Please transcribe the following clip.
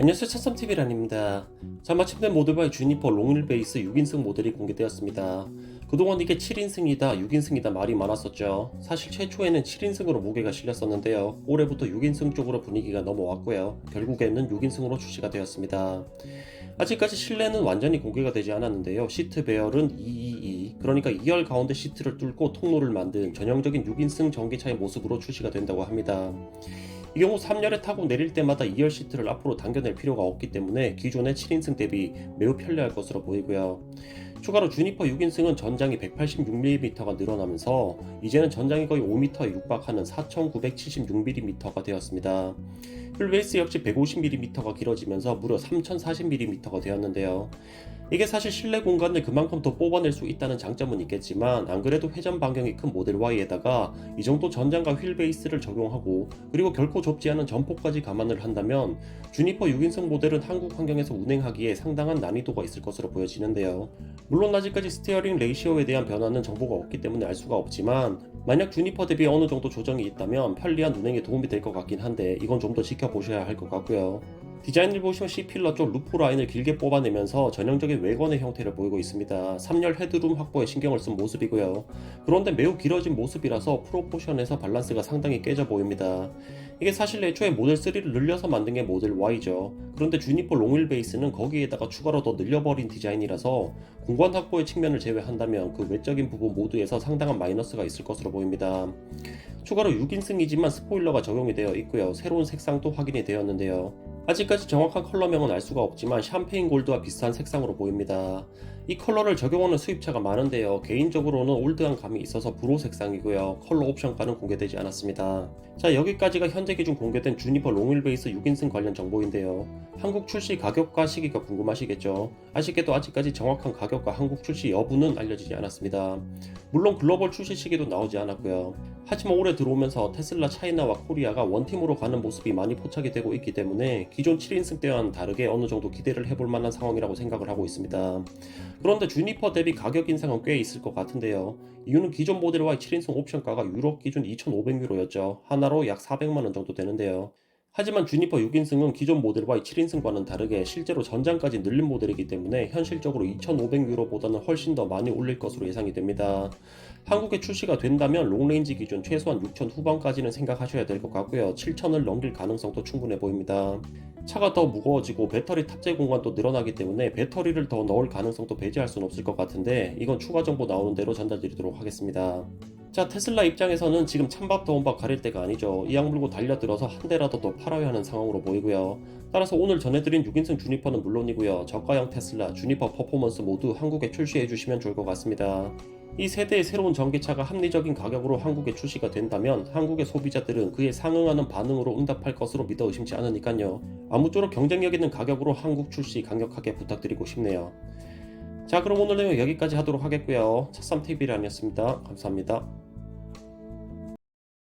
안녕하세요, 차썸TV란입니다. 자, 마침내 모델바이 주니퍼 롱휠 베이스 6인승 모델이 공개되었습니다. 그동안 이게 7인승이다 6인승이다 말이 많았었죠. 사실 최초에는 7인승으로 무게가 실렸었는데요, 올해부터 6인승 쪽으로 분위기가 넘어왔고요, 결국에는 6인승으로 출시가 되었습니다. 아직까지 실내는 완전히 공개가 되지 않았는데요, 시트 배열은 222, 그러니까 2열 가운데 시트를 뚫고 통로를 만든 전형적인 6인승 전기차의 모습으로 출시가 된다고 합니다. 이 경우 3열에 타고 내릴 때마다 2열 시트를 앞으로 당겨낼 필요가 없기 때문에 기존의 7인승 대비 매우 편리할 것으로 보이고요. 추가로 주니퍼 6인승은 전장이 186mm가 늘어나면서 이제는 전장이 거의 5m에 육박하는 4976mm가 되었습니다. 휠베이스 역시 150mm가 길어지면서 무려 3040mm가 되었는데요. 이게 사실 실내 공간을 그만큼 더 뽑아낼 수 있다는 장점은 있겠지만, 안 그래도 회전 반경이 큰 모델 Y에다가 이 정도 전장과 휠베이스를 적용하고 그리고 결코 좁지 않은 전폭까지 감안을 한다면 주니퍼 6인승 모델은 한국 환경에서 운행하기에 상당한 난이도가 있을 것으로 보여지는데요. 물론 아직까지 스티어링 레이시오에 대한 변화는 정보가 없기 때문에 알 수가 없지만, 만약 주니퍼 대비 어느 정도 조정이 있다면 편리한 운행에 도움이 될 것 같긴 한데, 이건 좀 더 지켜보셔야 할 것 같고요. 디자인을 보시면 C필러 쪽 루프 라인을 길게 뽑아내면서 전형적인 외건의 형태를 보이고 있습니다. 3열 헤드룸 확보에 신경을 쓴 모습이고요. 그런데 매우 길어진 모습이라서 프로포션에서 밸런스가 상당히 깨져 보입니다. 이게 사실 애초에 모델 3를 늘려서 만든 게 모델 Y죠. 그런데 주니퍼 롱휠 베이스는 거기에다가 추가로 더 늘려버린 디자인이라서 공간 확보의 측면을 제외한다면 그 외적인 부분 모두에서 상당한 마이너스가 있을 것으로 보입니다. 추가로 6인승이지만 스포일러가 적용이 되어 있고요, 새로운 색상도 확인이 되었는데요. 아직까지 정확한 컬러명은 알 수가 없지만 샴페인 골드와 비슷한 색상으로 보입니다. 이 컬러를 적용하는 수입차가 많은데요, 개인적으로는 올드한 감이 있어서 브로 색상이고요, 컬러 옵션가는 공개되지 않았습니다. 자, 여기까지가 현재 기준 공개된 주니퍼 롱휠 베이스 6인승 관련 정보인데요. 한국 출시 가격과 시기가 궁금하시겠죠. 아쉽게도 아직까지 정확한 가격과 한국 출시 여부는 알려지지 않았습니다. 물론 글로벌 출시 시기도 나오지 않았고요. 하지만 올해 들어오면서 테슬라 차이나와 코리아가 원팀으로 가는 모습이 많이 포착이 되고 있기 때문에 기존 7인승 때와는 다르게 어느 정도 기대를 해볼 만한 상황이라고 생각을 하고 있습니다. 그런데 주니퍼 대비 가격 인상은 꽤 있을 것 같은데요. 이유는 기존 모델과 7인승 옵션가가 유럽 기준 2,500유로였죠. 하나로 약 400만원 정도 되는데요. 하지만 주니퍼 6인승은 기존 모델과 7인승과는 다르게 실제로 전장까지 늘린 모델이기 때문에 현실적으로 2,500유로보다는 훨씬 더 많이 올릴 것으로 예상이 됩니다. 한국에 출시가 된다면 롱레인지 기준 최소한 6,000 후반까지는 생각하셔야 될 것 같고요, 7,000을 넘길 가능성도 충분해 보입니다. 차가 더 무거워지고 배터리 탑재 공간도 늘어나기 때문에 배터리를 더 넣을 가능성도 배제할 수는 없을 것 같은데, 이건 추가 정보 나오는 대로 전달드리도록 하겠습니다. 자, 테슬라 입장에서는 지금 찬밥 더운 밥 가릴 때가 아니죠. 이 약 물고 달려들어서 한 대라도 더 팔아야 하는 상황으로 보이고요. 따라서 오늘 전해드린 6인승 주니퍼는 물론이고요, 저가형 테슬라, 주니퍼 퍼포먼스 모두 한국에 출시해 주시면 좋을 것 같습니다. 이 세대의 새로운 전기차가 합리적인 가격으로 한국에 출시가 된다면 한국의 소비자들은 그에 상응하는 반응으로 응답할 것으로 믿어 의심치 않으니까요, 아무쪼록 경쟁력 있는 가격으로 한국 출시 강력하게 부탁드리고 싶네요. 자, 그럼 오늘 내용 여기까지 하도록 하겠고요. 차썸TV란이었습니다. 감사합니다.